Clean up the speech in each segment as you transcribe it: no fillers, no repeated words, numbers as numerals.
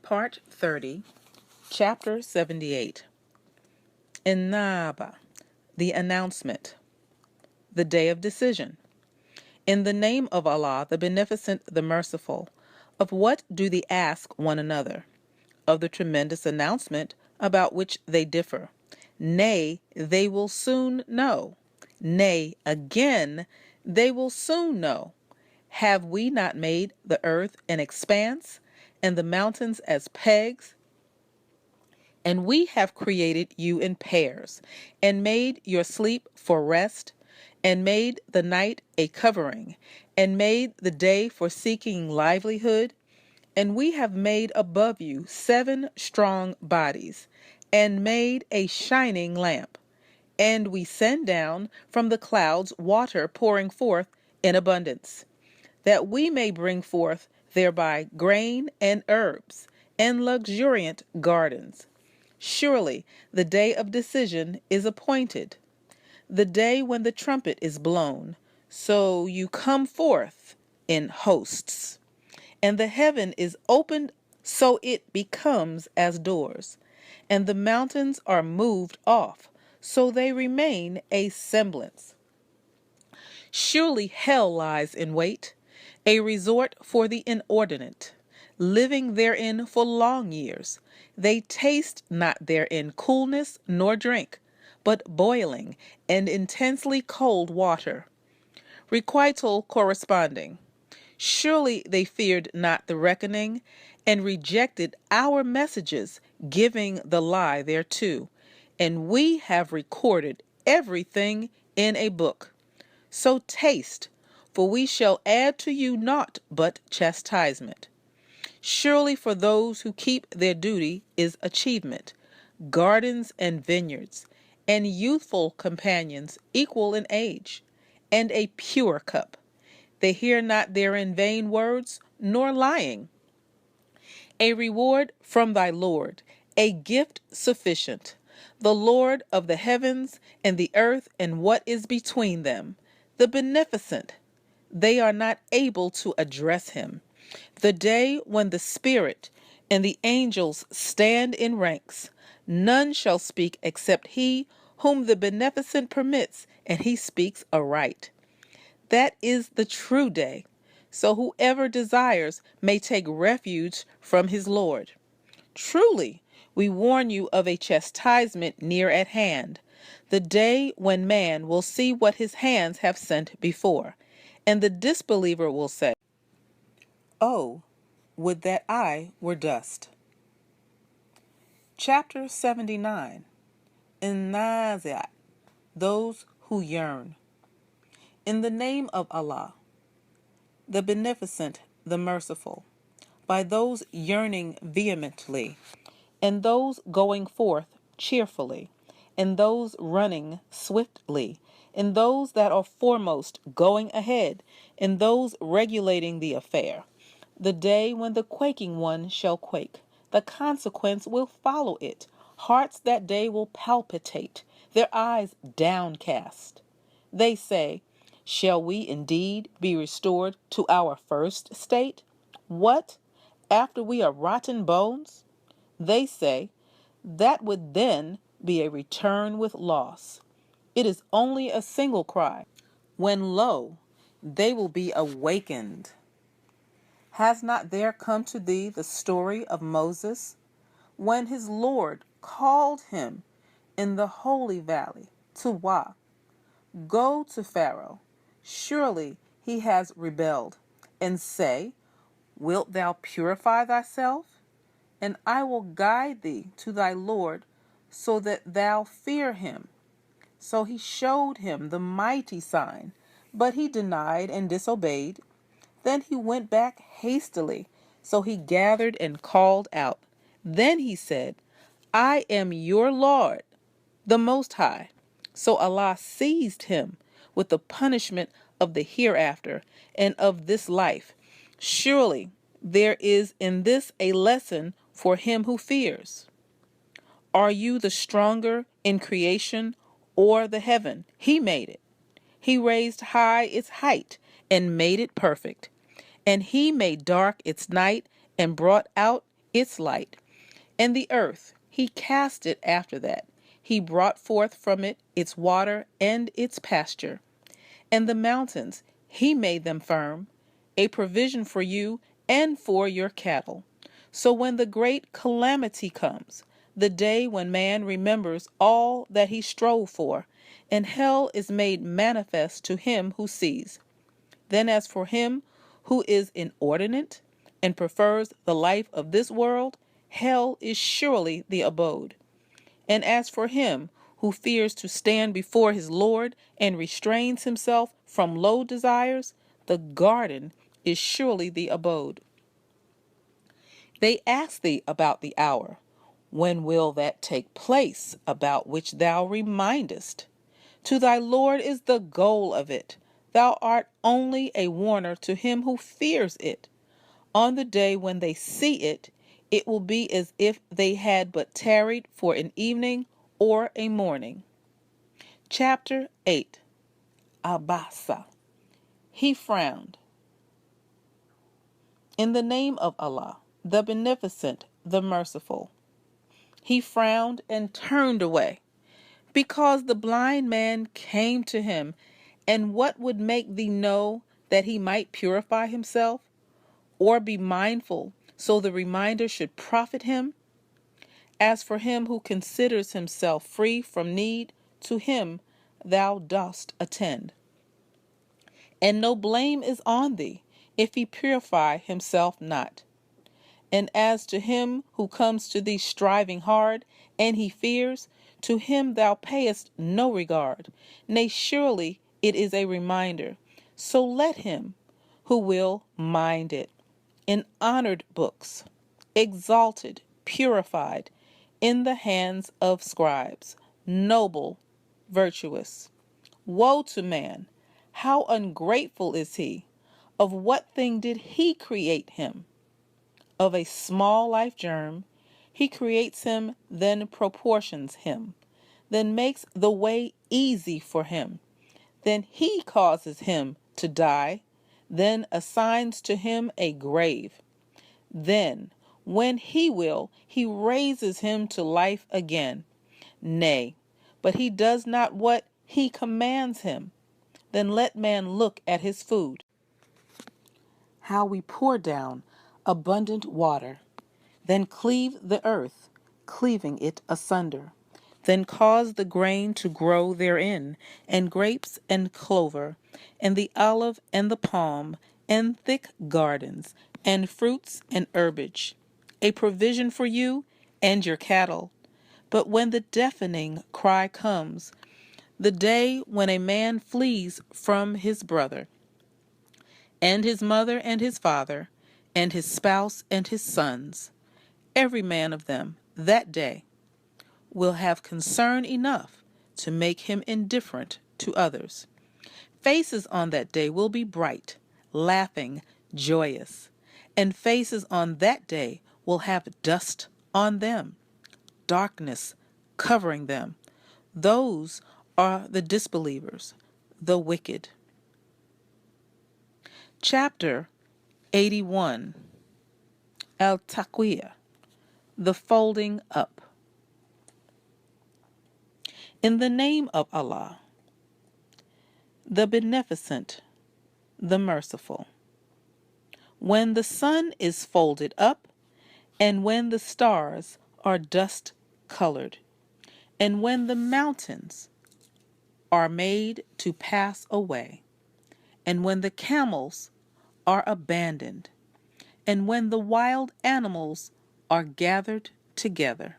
Part 30, Chapter 78. Innaba, the announcement, the day of decision. In the name of Allah, the Beneficent, the Merciful, of what do they ask one another? Of the tremendous announcement about which they differ. Nay, they will soon know. Nay, again, they will soon know. Have we not made the earth an expanse, and the mountains as pegs? And we have created you in pairs, and made your sleep for rest, and made the night a covering, and made the day for seeking livelihood. And we have made above you 7 strong bodies, and made a shining lamp. And we send down from the clouds water pouring forth in abundance, that we may bring forth thereby grain and herbs, and luxuriant gardens. Surely the day of decision is appointed, the day when the trumpet is blown. So you come forth in hosts, and the heaven is opened, so it becomes as doors, and the mountains are moved off, so they remain a semblance. Surely hell lies in wait, a resort for the inordinate, living therein for long years. They taste not therein coolness nor drink, but boiling and intensely cold water. Requital corresponding. Surely they feared not the reckoning, and rejected our messages, giving the lie thereto. And we have recorded everything in a book. So taste, for we shall add to you naught but chastisement. Surely for those who keep their duty is achievement, gardens and vineyards, and youthful companions equal in age, and a pure cup. They hear not therein vain words, nor lying. A reward from thy Lord, a gift sufficient, the Lord of the heavens and the earth and what is between them, the Beneficent. They are not able to address him. The day when the Spirit and the angels stand in ranks, none shall speak except he whom the Beneficent permits, and he speaks aright. That is the true day. So whoever desires may take refuge from his Lord. Truly, we warn you of a chastisement near at hand, the day when man will see what his hands have sent before, and the disbeliever will say, "Oh, would that I were dust." Chapter 79. Naziat, those who yearn. In the name of Allah, the Beneficent, the Merciful, by those yearning vehemently, and those going forth cheerfully, and those running swiftly, and those that are foremost going ahead, and those regulating the affair. The day when the quaking one shall quake, the consequence will follow it. Hearts that day will palpitate, their eyes downcast. They say, shall we indeed be restored to our first state? What? After we are rotten bones? They say, that would then be a return with loss. It is only a single cry, when lo, they will be awakened. Has not there come to thee the story of Moses, when his Lord called him in the holy valley to Wa? Go to Pharaoh, surely he has rebelled, and say, wilt thou purify thyself? And I will guide thee to thy Lord, so that thou fear him. So he showed him the mighty sign, but he denied and disobeyed. Then he went back hastily, so he gathered and called out. Then he said, I am your Lord, the Most High. So Allah seized him with the punishment of the hereafter and of this life. Surely there is in this a lesson for him who fears. Are you the stronger in creation or the heaven? He made it. He raised high its height and made it perfect. And he made dark its night and brought out its light. And the earth he cast it after that. He brought forth from it its water and its pasture. And the mountains he made them firm, a provision for you and for your cattle. So when the great calamity comes, the day when man remembers all that he strove for, and hell is made manifest to him who sees, then as for him who is inordinate and prefers the life of this world, hell is surely the abode. And as for him who fears to stand before his Lord and restrains himself from low desires, the garden is surely the abode. They ask thee about the hour. When will that take place about which thou remindest? To thy Lord is the goal of it. Thou art only a warner to him who fears it. On the day when they see it, it will be as if they had but tarried for an evening or a morning. Chapter 8. Abasa. He frowned. In the name of Allah, the Beneficent, the Merciful. He frowned and turned away, because the blind man came to him. And what would make thee know that he might purify himself, or be mindful, so the reminder should profit him? As for him who considers himself free from need, to him thou dost attend. And no blame is on thee, if he purify himself not. And as to him who comes to thee striving hard, and he fears, to him thou payest no regard. Nay, surely it is a reminder. So let him who will mind it. In honored books, exalted, purified, in the hands of scribes, noble, virtuous. Woe to man! How ungrateful is he! Of what thing did he create him? Of a small life germ, he creates him, then proportions him, then makes the way easy for him. Then he causes him to die, then assigns to him a grave. Then, when he will, he raises him to life again. Nay, but he does not what he commands him. Then let man look at his food. How we pour down abundant water, then cleave the earth, cleaving it asunder, then cause the grain to grow therein, and grapes and clover, and the olive and the palm, and thick gardens, and fruits and herbage, a provision for you and your cattle. But when the deafening cry comes, the day when a man flees from his brother, and his mother and his father, and his spouse and his sons, every man of them that day will have concern enough to make him indifferent to others. Faces on that day will be bright, laughing, joyous, and faces on that day will have dust on them, darkness covering them. Those are the disbelievers, the wicked. Chapter 81. Al-Taqwiyah, the folding up. In the name of Allah, the Beneficent, the Merciful. When the sun is folded up, and when the stars are dust-colored, and when the mountains are made to pass away, and when the camels are abandoned, and when the wild animals are gathered together,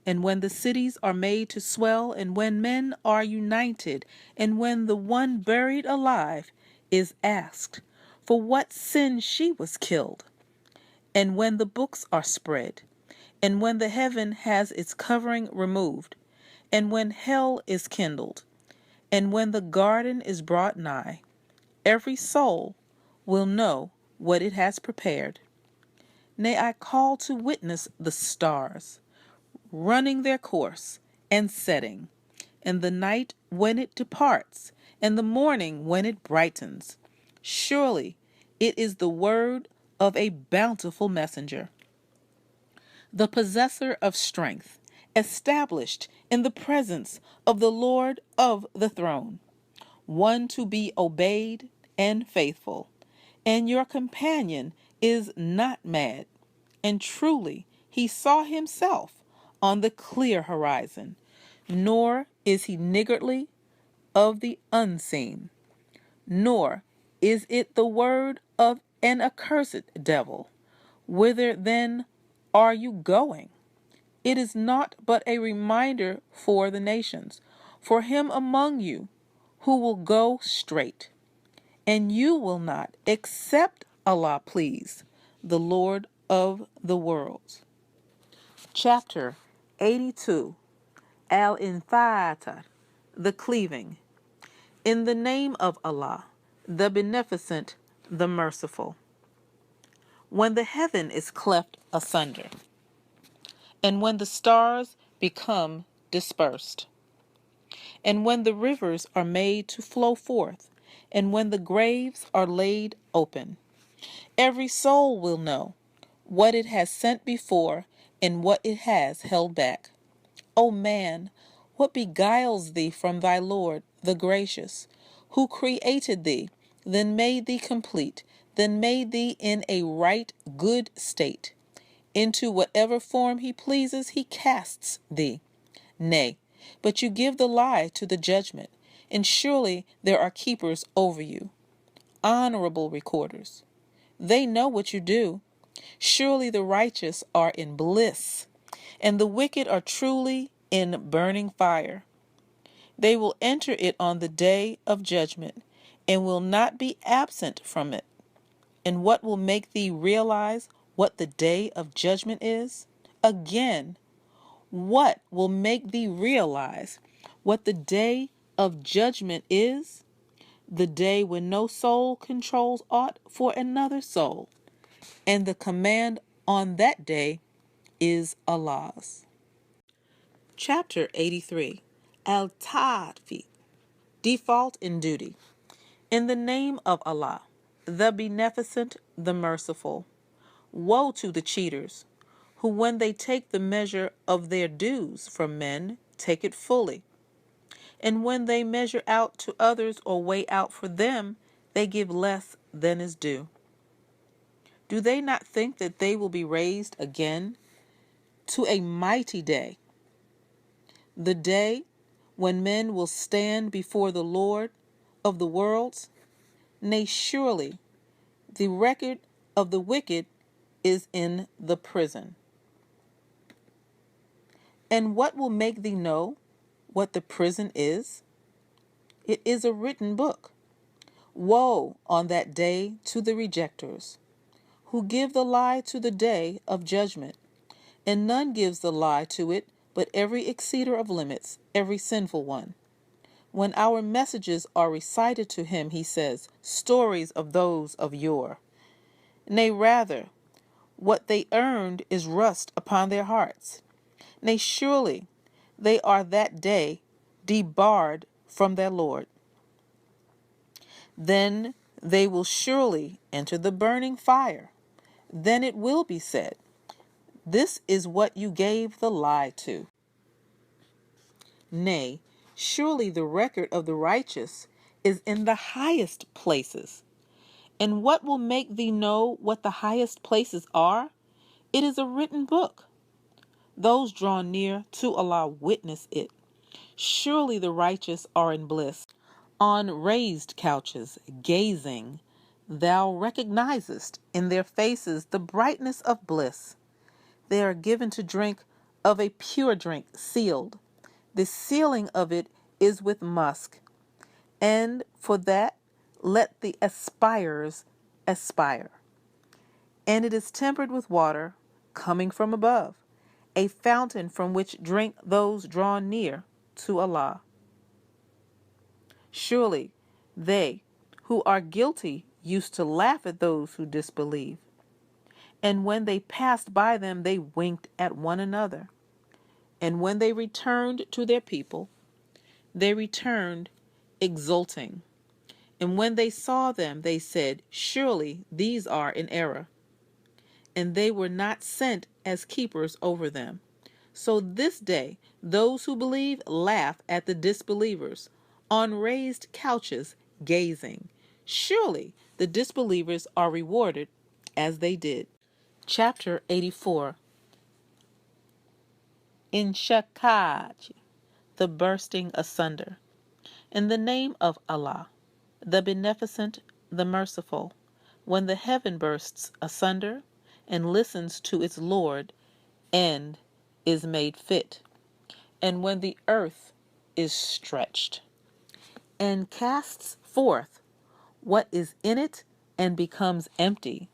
and when the cities are made to swell, and when men are united, and when the one buried alive is asked for what sin she was killed, and when the books are spread, and when the heaven has its covering removed, and when hell is kindled, and when the garden is brought nigh, every soul will know what it has prepared. Nay, I call to witness the stars, running their course and setting, and the night when it departs, and the morning when it brightens. Surely it is the word of a bountiful messenger. the possessor of strength, established in the presence of the Lord of the throne, one to be obeyed and faithful. And your companion is not mad, and truly he saw himself on the clear horizon, nor is he niggardly of the unseen, nor is it the word of an accursed devil. Whither then are you going? It is naught but a reminder for the nations, for him among you who will go straight. And you will not, except Allah please, the Lord of the worlds. Chapter 82, Al-Infatar, the cleaving. In the name of Allah, the Beneficent, the Merciful. When the heaven is cleft asunder, and when the stars become dispersed, and when the rivers are made to flow forth, and when the graves are laid open, every soul will know what it has sent before and what it has held back. O man, what beguiles thee from thy Lord, the gracious, who created thee, then made thee complete, then made thee in a right good state. Into whatever form he pleases he casts thee. Nay, but you give the lie to the judgment, and surely there are keepers over you, honorable recorders. They know what you do. Surely the righteous are in bliss, and the wicked are truly in burning fire. They will enter it on the day of judgment, and will not be absent from it. And what will make thee realize what the day of judgment is? Again, what will make thee realize what the day of judgment is? The day when no soul controls aught for another soul, and the command on that day is Allah's. Chapter 83, Al-Ta'fi, default in duty. In the name of Allah, the Beneficent, the Merciful. Woe to the cheaters, who when they take the measure of their dues from men, take it fully. And when they measure out to others or weigh out for them, they give less than is due. Do they not think that they will be raised again to a mighty day, the day when men will stand before the Lord of the worlds? Nay, surely the record of the wicked is in the prison. And what will make thee know what the prison is? It is a written book. Woe on that day to the rejectors, who give the lie to the day of judgment, and none gives the lie to it but every exceeder of limits, every sinful one. When our messages are recited to him, he says, stories of those of yore. Nay, rather, what they earned is rust upon their hearts. Nay, surely they are that day debarred from their Lord. Then they will surely enter the burning fire. Then it will be said, this is what you gave the lie to. Nay, surely the record of the righteous is in the highest places. And what will make thee know what the highest places are? It is a written book. Those drawn near to Allah witness it. Surely the righteous are in bliss. On raised couches, gazing, thou recognizest in their faces the brightness of bliss. They are given to drink of a pure drink, sealed. The sealing of it is with musk. And for that, let the aspirers aspire. And it is tempered with water coming from above, a fountain from which drink those drawn near to Allah. Surely they who are guilty used to laugh at those who disbelieve. And when they passed by them, they winked at one another. And when they returned to their people, they returned exulting. And when they saw them, they said, surely these are in error. And they were not sent as keepers over them. So this day, those who believe laugh at the disbelievers on raised couches gazing. Surely the disbelievers are rewarded as they did. Chapter 84. Inshakaj, the bursting asunder. In the name of Allah, the Beneficent, the Merciful, when the heaven bursts asunder and listens to its Lord and is made fit, and when the earth is stretched and casts forth what is in it and becomes empty,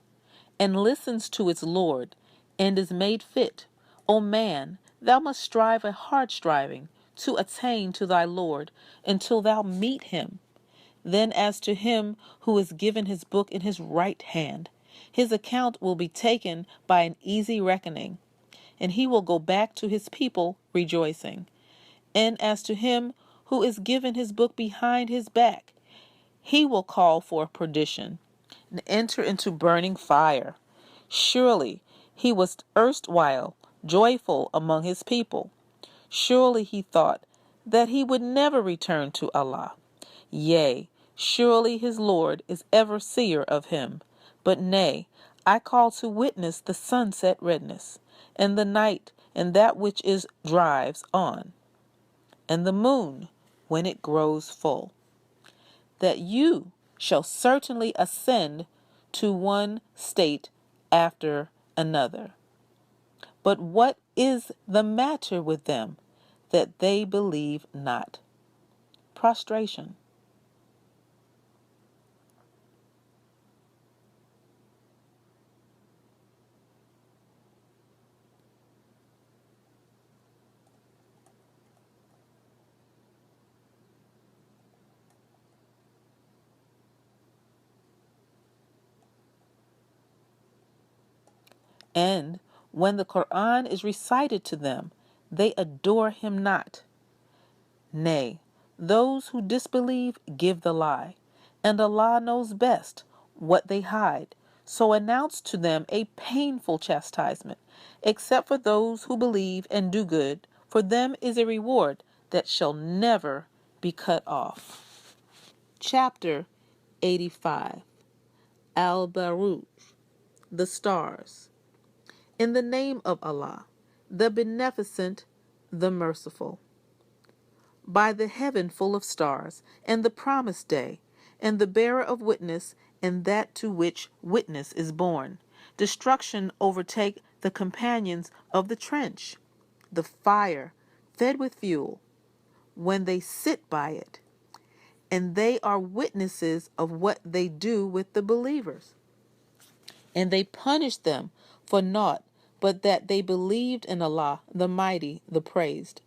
and listens to its Lord and is made fit, O man, thou must strive a hard striving to attain to thy Lord until thou meet him. Then as to him who is given his book in his right hand, his account will be taken by an easy reckoning, and he will go back to his people rejoicing. And as to him who is given his book behind his back, he will call for perdition and enter into burning fire. Surely he was erstwhile joyful among his people. Surely he thought that he would never return to Allah. Yea, surely his Lord is ever seer of him. But nay, I call to witness the sunset redness, and the night, and that which is drives on, and the moon when it grows full, that you shall certainly ascend to one state after another. But what is the matter with them that they believe not? Prostration. And when the Quran is recited to them, they adore him not. Nay, those who disbelieve give the lie, and Allah knows best what they hide. So announce to them a painful chastisement, except for those who believe and do good. For them is a reward that shall never be cut off. Chapter 85. Al-Baruj, the stars. In the name of Allah, the Beneficent, the Merciful. By the heaven full of stars, and the promised day, and the bearer of witness, and that to which witness is borne, destruction overtake the companions of the trench, the fire fed with fuel, when they sit by it, and they are witnesses of what they do with the believers. And they punish them for naught but that they believed in Allah, the Mighty, the Praised,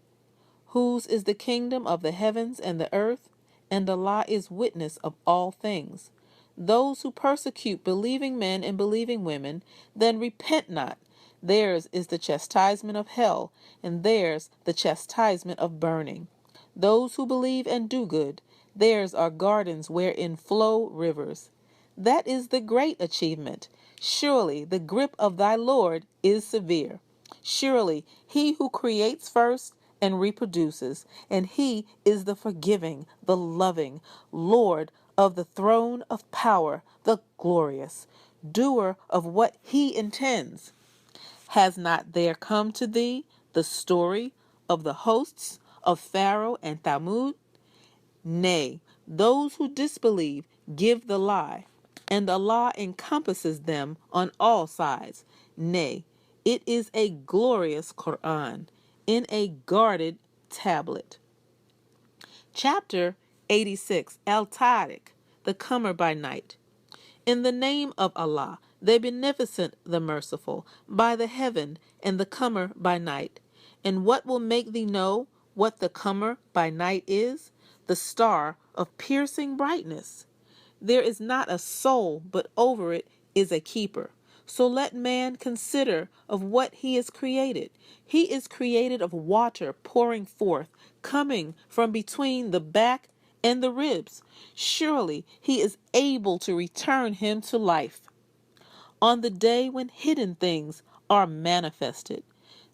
whose is the kingdom of the heavens and the earth, and Allah is witness of all things. Those who persecute believing men and believing women, then repent not. Theirs is the chastisement of hell, and theirs the chastisement of burning. Those who believe and do good, theirs are gardens wherein flow rivers. That is the great achievement. Surely the grip of thy Lord is severe. Surely he who creates first and reproduces, and he is the forgiving, the loving, Lord of the throne of power, the glorious, doer of what he intends. Has not there come to thee the story of the hosts of Pharaoh and Thamud? Nay, those who disbelieve give the lie, and Allah encompasses them on all sides. Nay, it is a glorious Quran in a guarded tablet. Chapter 86. Al-Tariq, the comer by night. In the name of Allah, the Beneficent, the Merciful, by the heaven and the comer by night. And what will make thee know what the comer by night is? The star of piercing brightness. There is not a soul, but over it is a keeper. So let man consider of what he is created. He is created of water pouring forth, coming from between the back and the ribs. Surely he is able to return him to life. On the day when hidden things are manifested,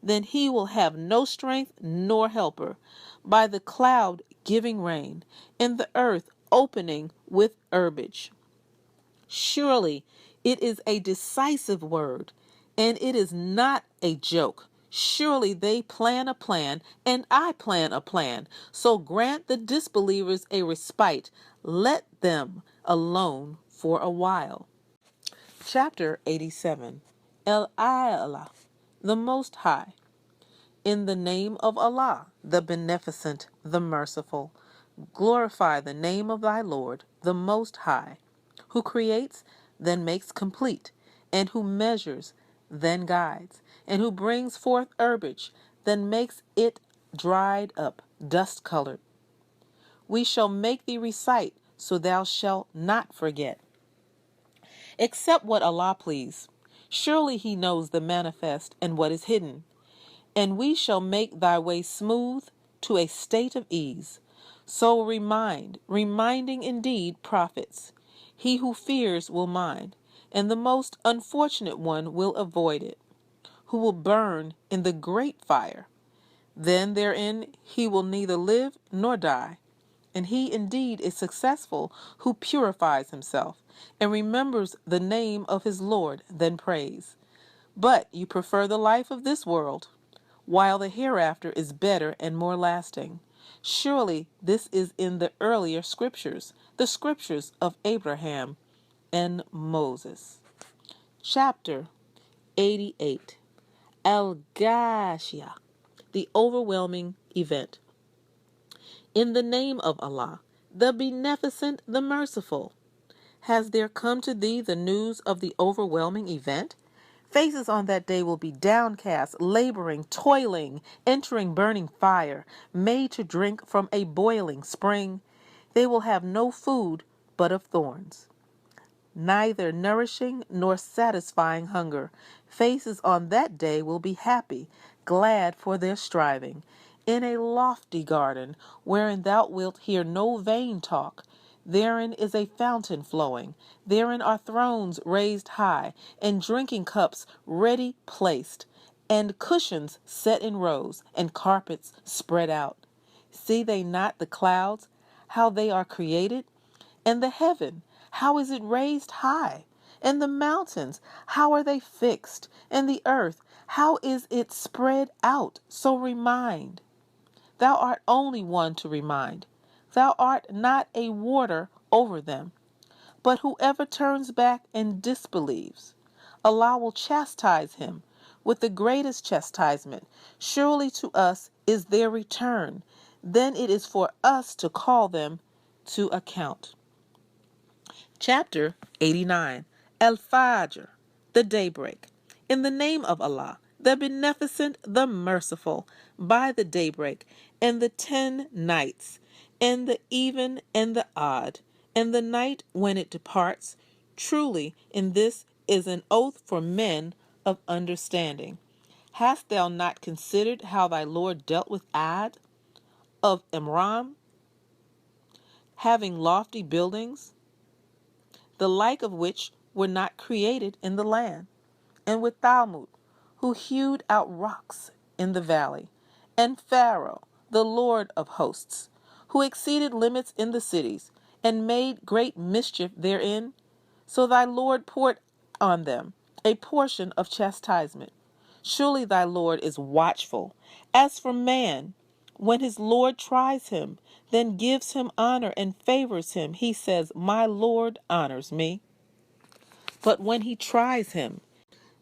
then he will have no strength nor helper. By the cloud giving rain, and the earth opening with herbage. Surely it is a decisive word, and it is not a joke. Surely they plan a plan, and I plan a plan. So grant the disbelievers a respite. Let them alone for a while. Chapter 87. Allah, the Most High. In the name of Allah, the Beneficent, the Merciful. Glorify the name of thy Lord, the Most High, who creates, then makes complete, and who measures, then guides, and who brings forth herbage, then makes it dried up, dust-colored. We shall make thee recite, so thou shalt not forget. Accept what Allah please. Surely he knows the manifest and what is hidden. And we shall make thy way smooth to a state of ease. So reminding indeed profits. He who fears will mind, and the most unfortunate one will avoid it, who will burn in the great fire. Then therein he will neither live nor die. And he indeed is successful who purifies himself and remembers the name of his Lord, then prays. But you prefer the life of this world, while the hereafter is better and more lasting. Surely this is in the earlier scriptures, the scriptures of Abraham and Moses. Chapter 88. Al-Ghashiyah, the overwhelming event. In the name of Allah, the Beneficent, the Merciful. Has there come to thee the news of the overwhelming event? Faces on that day will be downcast, laboring, toiling, entering burning fire, made to drink from a boiling spring. They will have no food but of thorns, neither nourishing nor satisfying hunger. Faces on that day will be happy, glad for their striving, in a lofty garden, wherein thou wilt hear no vain talk. Therein is a fountain flowing, therein are thrones raised high, and drinking cups ready placed, and cushions set in rows, and carpets spread out. See they not the clouds, how they are created? And the heaven, how is it raised high? And the mountains, how are they fixed? And the earth, how is it spread out? So remind. Thou art only one to remind. Thou art not a warder over them. But whoever turns back and disbelieves, Allah will chastise him with the greatest chastisement. Surely to us is their return. Then it is for us to call them to account. Chapter 89. Al-Fajr, the daybreak. In the name of Allah, the Beneficent, the Merciful, by the daybreak, and the 10 nights, and the even and the odd, and the night when it departs. Truly, in this is an oath for men of understanding. Hast thou not considered how thy Lord dealt with Ad of Imram, having lofty buildings, the like of which were not created in the land, and with Thamud, who hewed out rocks in the valley, and Pharaoh, the Lord of hosts, who exceeded limits in the cities, and made great mischief therein? So thy Lord poured on them a portion of chastisement. Surely thy Lord is watchful. As for man, when his Lord tries him, then gives him honor and favors him, he says, My Lord honors me. But when he tries him,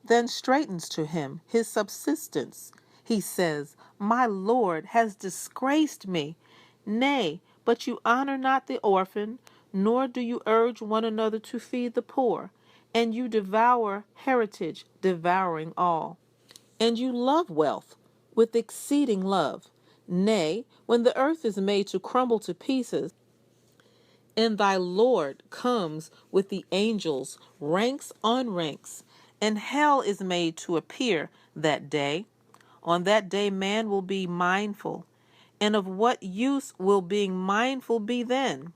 then straightens to him his subsistence, he says, My Lord has disgraced me. Nay, but you honor not the orphan, nor do you urge one another to feed the poor, and you devour heritage, devouring all. And you love wealth with exceeding love. Nay, when the earth is made to crumble to pieces, and thy Lord comes with the angels, ranks on ranks, and hell is made to appear that day. On that day man will be mindful. And of what use will being mindful be then?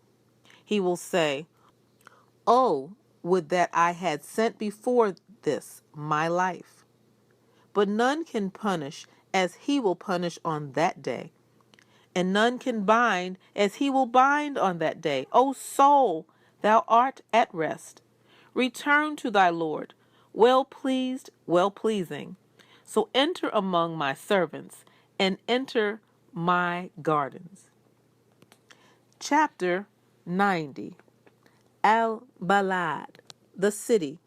He will say, Oh, would that I had sent before this my life, but none can punish as he will punish on that day, and none can bind as he will bind on that day. O soul, thou art at rest. Return to thy Lord, well pleased, well pleasing. So enter among my servants, and enter my gardens. Chapter 90. Al-Balad, the city.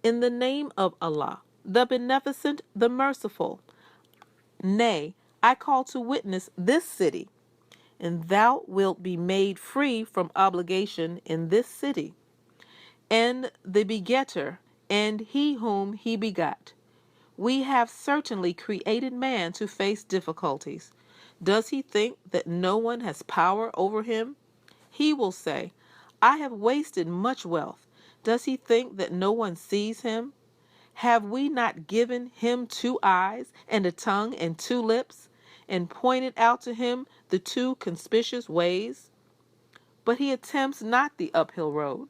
In the name of Allah, the Beneficent, the Merciful. Nay, I call to witness this city, and thou wilt be made free from obligation in this city, and the begetter, and he whom he begot. We have certainly created man to face difficulties. Does he think that no one has power over him? He will say, I have wasted much wealth. Does he think that no one sees him? Have we not given him 2 eyes and a tongue and 2 lips, and pointed out to him the 2 conspicuous ways? But he attempts not the uphill road.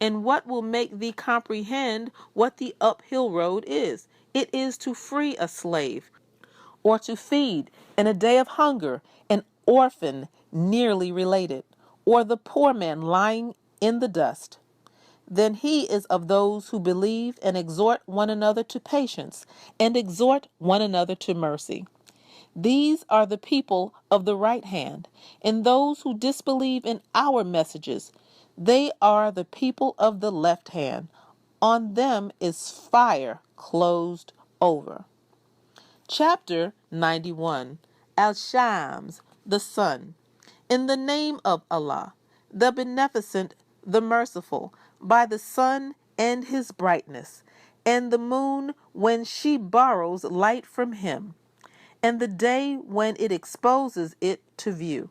And what will make thee comprehend what the uphill road is? It is to free a slave, or to feed in a day of hunger an orphan nearly related, or the poor man lying in the dust. Then he is of those who believe and exhort one another to patience, and exhort one another to mercy. These are the people of the right hand, and those who disbelieve in our messages, they are the people of the left hand. On them is fire closed over. Chapter 91. Al-Shams, the sun. In the name of Allah, the Beneficent, the Merciful, by the sun and his brightness, and the moon when she borrows light from him, and the day when it exposes it to view,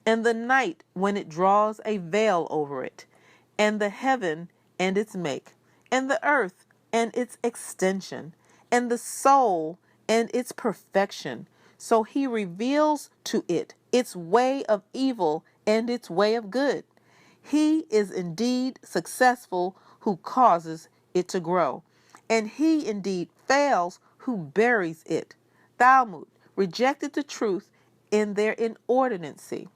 and the night when it draws a veil over it, and the heaven and its make, and the earth and its extension, and the soul and its perfection. So he reveals to it its way of evil and its way of good. He is indeed successful who causes it to grow, and he indeed fails who buries it. Thalmud rejected the truth in their inordinacy,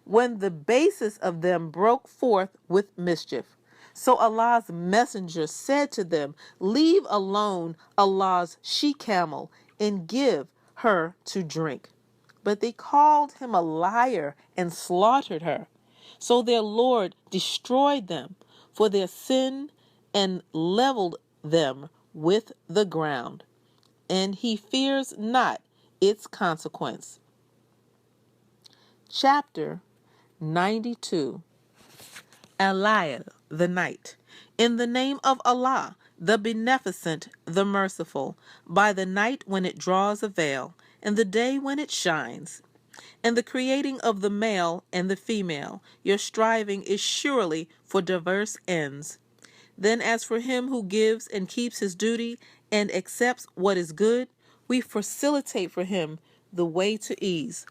when the basis of them broke forth with mischief. So Allah's messenger said to them, leave alone Allah's she-camel and give her to drink. But they called him a liar and slaughtered her. So their Lord destroyed them for their sin and leveled them with the ground, and he fears not its consequence. Chapter 92. Al-Layl, the night. In the name of Allah, the Beneficent, the Merciful, by the night when it draws a veil, and the day when it shines, and the creating of the male and the female, your striving is surely for diverse ends. Then as for him who gives and keeps his duty and accepts what is good, we facilitate for him the way to ease.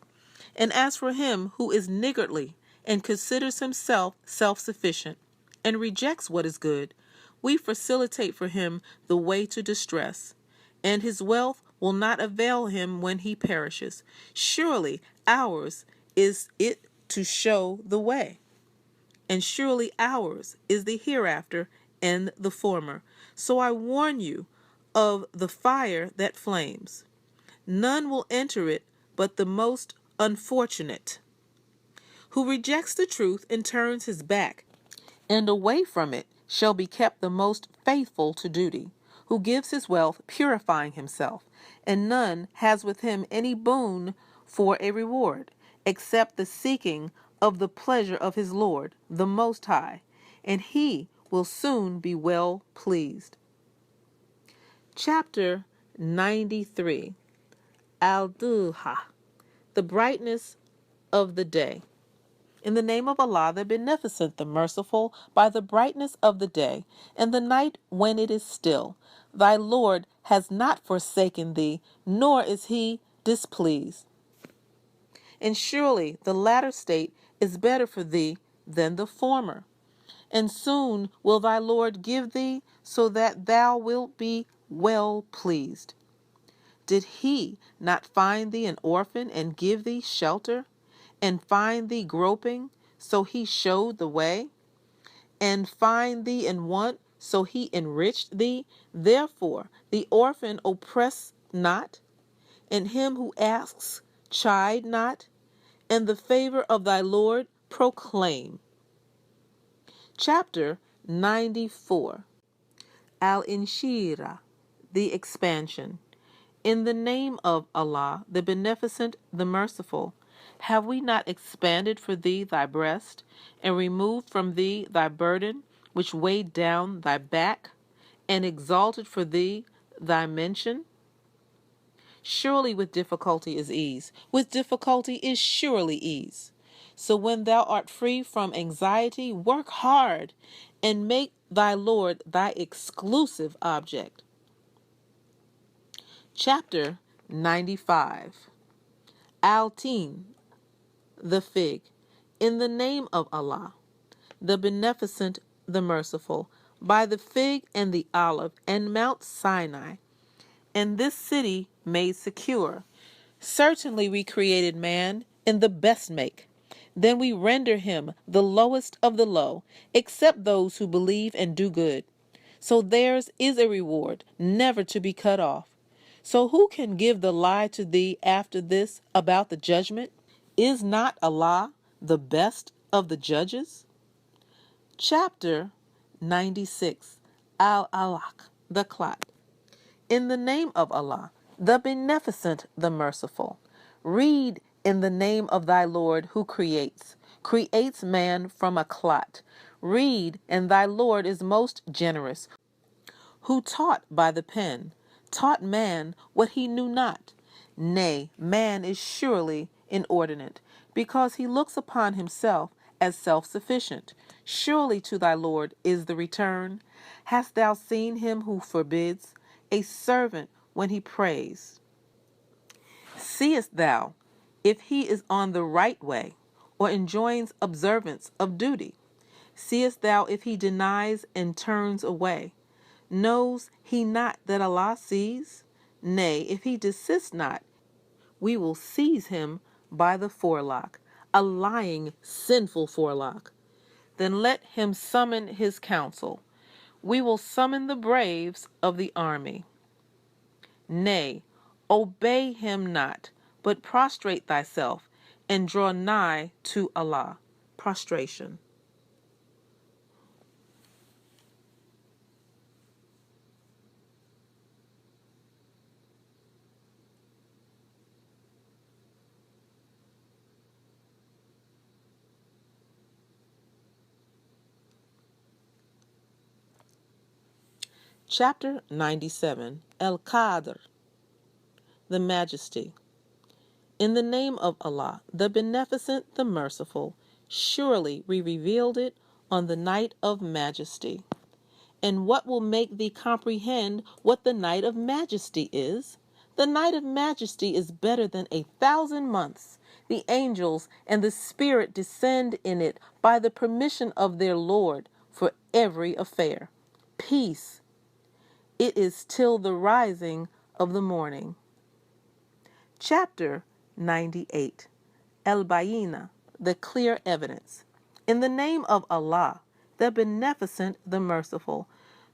And as for him who is niggardly and considers himself self-sufficient and rejects what is good, we facilitate for him the way to distress, and his wealth will not avail him when he perishes. Surely ours is it to show the way, and surely ours is the hereafter and the former. So I warn you of the fire that flames. None will enter it but the most unfortunate, who rejects the truth and turns his back, and away from it shall be kept the most faithful to duty, who gives his wealth purifying himself, and none has with him any boon for a reward, except the seeking of the pleasure of his Lord, the Most High, and he will soon be well pleased. Chapter 93. Al-Duha, the brightness of the day. In the name of Allah, the Beneficent, the Merciful, by the brightness of the day, and the night when it is still. Thy Lord has not forsaken thee, nor is he displeased. And surely the latter state is better for thee than the former. And soon will thy Lord give thee, so that thou wilt be well pleased. Did he not find thee an orphan and give thee shelter, and find thee groping, so he showed the way, and find thee in want, so he enriched thee? Therefore the orphan oppress not, and him who asks chide not, and the favor of thy Lord proclaim. Chapter 94. Al-Inshira, the expansion. In the name of Allah, the Beneficent, the Merciful, have we not expanded for thee thy breast, and removed from thee thy burden, which weighed down thy back, and exalted for thee thy mention? Surely with difficulty is ease. With difficulty is surely ease. So when thou art free from anxiety, work hard, and make thy Lord thy exclusive object. Chapter 95. Al-Tin, the fig. In the name of Allah, the Beneficent, the Merciful, by the fig and the olive and Mount Sinai, and this city made secure. Certainly we created man in the best make. Then we render him the lowest of the low, except those who believe and do good. So theirs is a reward, never to be cut off. So who can give the lie to thee after this about the judgment? Is not Allah the best of the judges? Chapter 96. Al-Alaq, the clot. In the name of Allah, the Beneficent, the Merciful. Read in the name of thy Lord who creates man from a clot. Read, and thy Lord is most generous, who taught by the pen, taught man what he knew not. Nay, man is surely inordinate, because he looks upon himself as self-sufficient. Surely to thy Lord is the return. Hast thou seen him who forbids a servant when he prays? Seest thou if he is on the right way, or enjoins observance of duty? Seest thou if he denies and turns away? Knows he not that Allah sees? Nay, if he desists not, we will seize him by the forelock, a lying, sinful forelock. Then let him summon his council. We will summon the braves of the army. Nay, obey him not, but prostrate thyself, and draw nigh to Allah. Prostration. Chapter 97. El-Qadr, the Majesty. In the name of Allah, the Beneficent, the Merciful, surely we revealed it on the night of majesty. And what will make thee comprehend what the night of majesty is? The night of majesty is better than 1,000 months. The angels and the Spirit descend in it by the permission of their Lord for every affair. Peace. It is till the rising of the morning. Chapter 98. El-Bayina, the clear evidence. In the name of Allah, the Beneficent, the Merciful,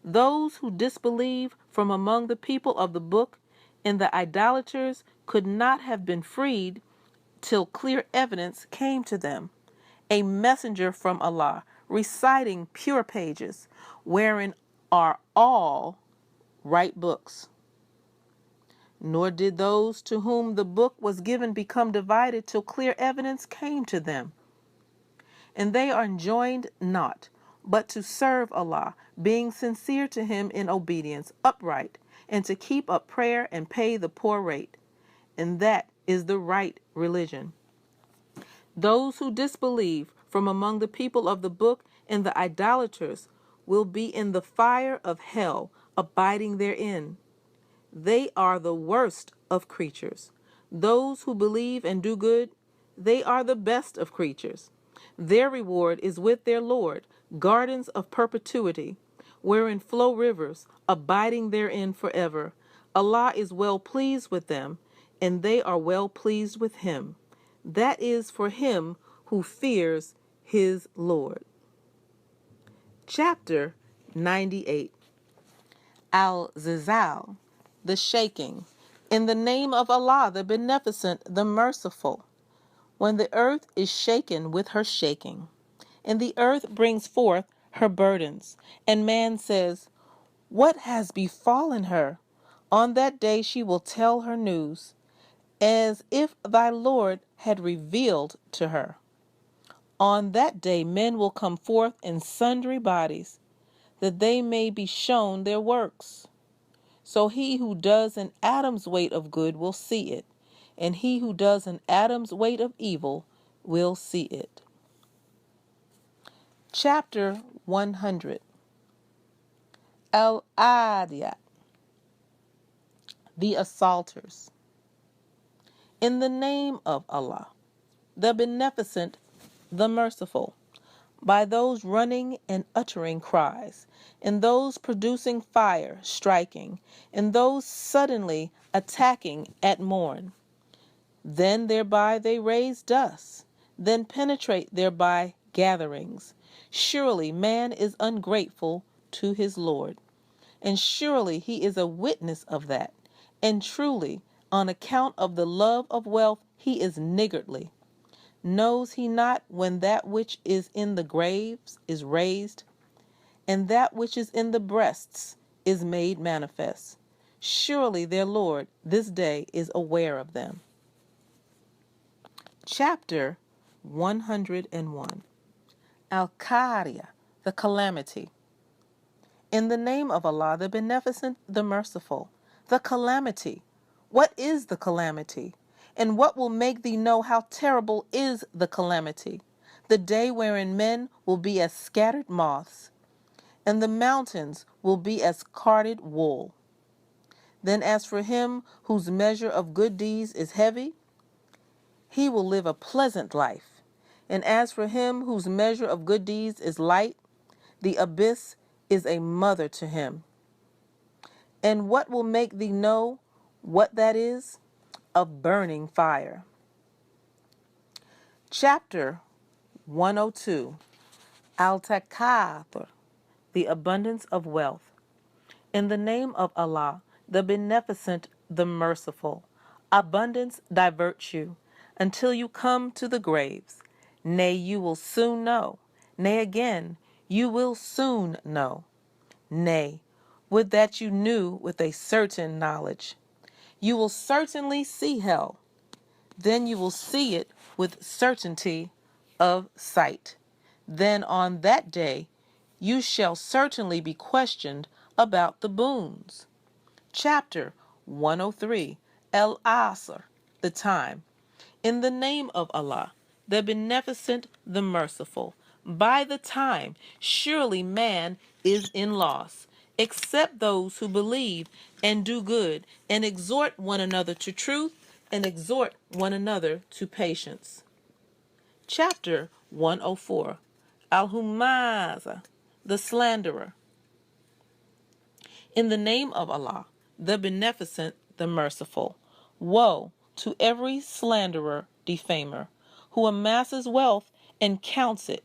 those who disbelieve from among the people of the book and the idolaters could not have been freed till clear evidence came to them. A messenger from Allah, reciting pure pages, wherein are all right books. Nor did those to whom the book was given become divided till clear evidence came to them. And they are enjoined not, but to serve Allah, being sincere to him in obedience, upright, and to keep up prayer and pay the poor rate. And that is the right religion. Those who disbelieve from among the people of the book and the idolaters will be in the fire of hell, abiding therein. They are the worst of creatures. Those who believe and do good, they are the best of creatures. Their reward is with their Lord, gardens of perpetuity, wherein flow rivers, abiding therein forever. Allah is well pleased with them, and they are well pleased with him. That is for him who fears his Lord. Chapter 98. Al-Zilzal, the shaking. In the name of Allah, the Beneficent, the Merciful. When the earth is shaken with her shaking, and the earth brings forth her burdens, and man says, "What has befallen her?" On that day she will tell her news, as if thy Lord had revealed to her. On that day men will come forth in sundry bodies, that they may be shown their works. So he who does an atom's weight of good will see it, and he who does an atom's weight of evil will see it. Chapter 100. Al-Adiyat, the assaulters. In the name of Allah, the Beneficent, the Merciful, by those running and uttering cries, and those producing fire, striking, and those suddenly attacking at morn. Then thereby they raise dust, then penetrate thereby gatherings. Surely man is ungrateful to his Lord, and surely he is a witness of that, and truly, on account of the love of wealth, he is niggardly. Knows he not when that which is in the graves is raised, and that which is in the breasts is made manifest? Surely their Lord this day is aware of them. Chapter 101. Al-Qariya, the calamity. In the name of Allah, the Beneficent, the Merciful, the calamity. What is the calamity? And what will make thee know how terrible is the calamity? The day wherein men will be as scattered moths, and the mountains will be as carded wool. Then as for him whose measure of good deeds is heavy, he will live a pleasant life. And as for him whose measure of good deeds is light, the abyss is a mother to him. And what will make thee know what that is? A burning fire. Chapter 102. Al-Takathur, the abundance of wealth. In the name of Allah, the Beneficent, the Merciful, abundance divert you, until you come to the graves. Nay, you will soon know. Nay, again, you will soon know. Nay, would that you knew with a certain knowledge. You will certainly see hell. Then you will see it with certainty of sight. Then on that day you shall certainly be questioned about the boons. Chapter 103. Al-Asr, the time. In the name of Allah, the Beneficent, the Merciful, by the time, surely man is in loss, except those who believe and do good, and exhort one another to truth, and exhort one another to patience. Chapter 104. Al-Humaza, the slanderer. In the name of Allah, the Beneficent, the Merciful, woe to every slanderer, defamer, who amasses wealth and counts it.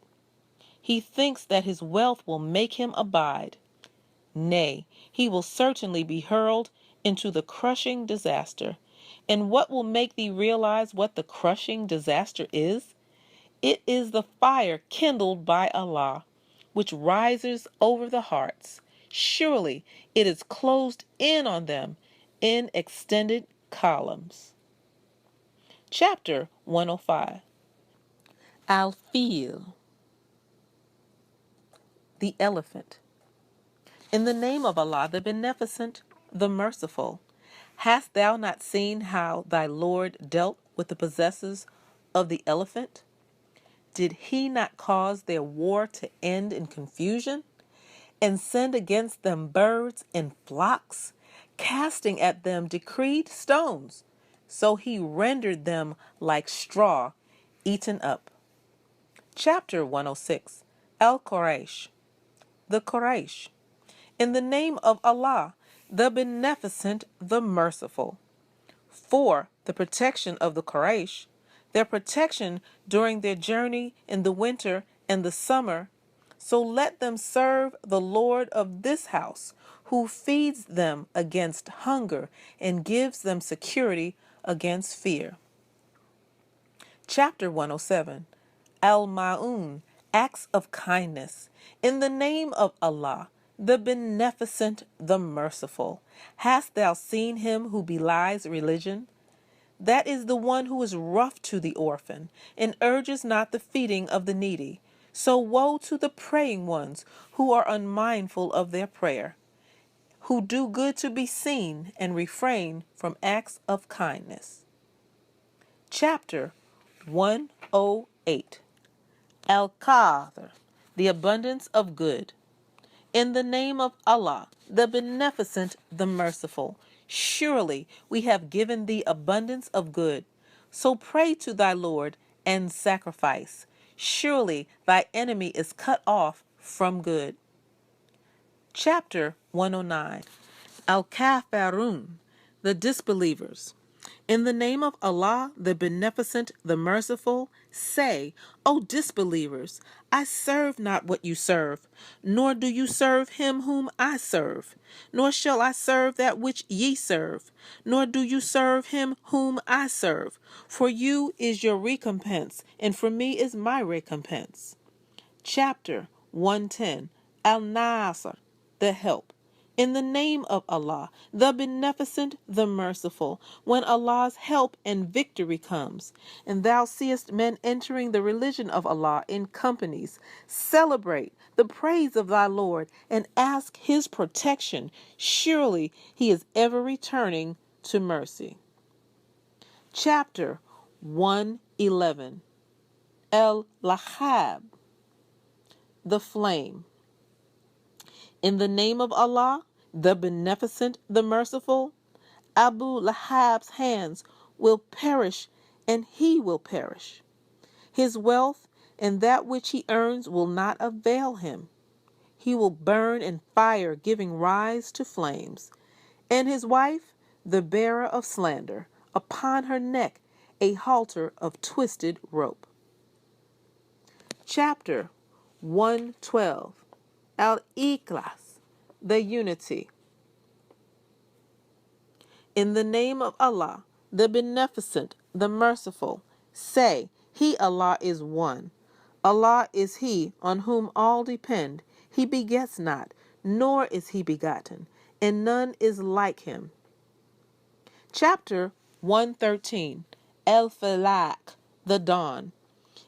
He thinks that his wealth will make him abide. Nay, he will certainly be hurled into the crushing disaster. And what will make thee realize what the crushing disaster is? It is the fire kindled by Allah, which rises over the hearts. Surely it is closed in on them in extended columns. Chapter 105. Al-Fil, the elephant. In the name of Allah, the Beneficent, the Merciful, hast thou not seen how thy Lord dealt with the possessors of the elephant? Did he not cause their war to end in confusion, and send against them birds in flocks, casting at them decreed stones? So he rendered them like straw eaten up. Chapter 106. Al-Quraysh, the Quraysh. In the name of Allah, the Beneficent, the Merciful. For the protection of the Quraysh, their protection during their journey in the winter and the summer. So let them serve the Lord of this house, who feeds them against hunger and gives them security against fear. Chapter 107. Al-Ma'un, Acts of Kindness. In the name of Allah, the Beneficent, the Merciful. Hast thou seen him who belies religion? That is the one who is rough to the orphan, and urges not the feeding of the needy. So woe to the praying ones who are unmindful of their prayer, who do good to be seen and refrain from acts of kindness. Chapter 108. Al-Qadr, the abundance of good. In the name of Allah, the Beneficent, the Merciful. Surely we have given thee abundance of good. So pray to thy Lord and sacrifice. Surely thy enemy is cut off from good. Chapter 109. Al-Kafirun, the disbelievers. In the name of Allah, the Beneficent, the Merciful, say, O disbelievers, I serve not what you serve, nor do you serve him whom I serve, nor shall I serve that which ye serve, nor do you serve him whom I serve. For you is your recompense, and for me is my recompense. Chapter 110. Al-Nasr, the help. In the name of Allah, the Beneficent, the Merciful, when Allah's help and victory comes, and thou seest men entering the religion of Allah in companies, celebrate the praise of thy Lord and ask his protection. Surely he is ever returning to mercy. Chapter 111. El-Lahab, the flame. In the name of Allah, the Beneficent, the Merciful, Abu Lahab's hands will perish, and he will perish. His wealth and that which he earns will not avail him. He will burn in fire, giving rise to flames. And his wife, the bearer of slander, upon her neck a halter of twisted rope. Chapter 112. Al-Ikhlas, the unity. In the name of Allah, the Beneficent, the Merciful, say, He, Allah, is one. Allah is He on whom all depend. He begets not, nor is He begotten, and none is like Him. Chapter 113. El-Falaq, the dawn.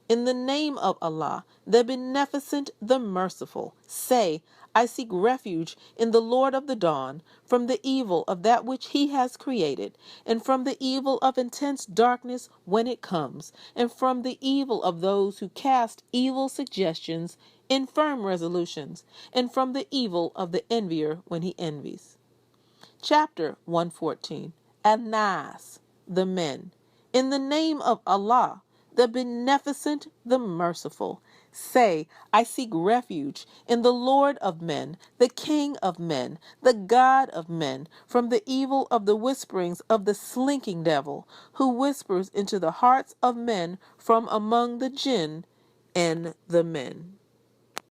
In the name of Allah, the Beneficent, the Merciful, say, I seek refuge in the Lord of the dawn, from the evil of that which He has created, and from the evil of intense darkness when it comes, and from the evil of those who cast evil suggestions, infirm resolutions, and from the evil of the envier when he envies. Chapter 114. An-Nas, the men. In the name of Allah, the Beneficent, the Merciful, say, I seek refuge in the Lord of men, the King of men, the God of men, from the evil of the whisperings of the slinking devil, who whispers into the hearts of men from among the jinn and the men.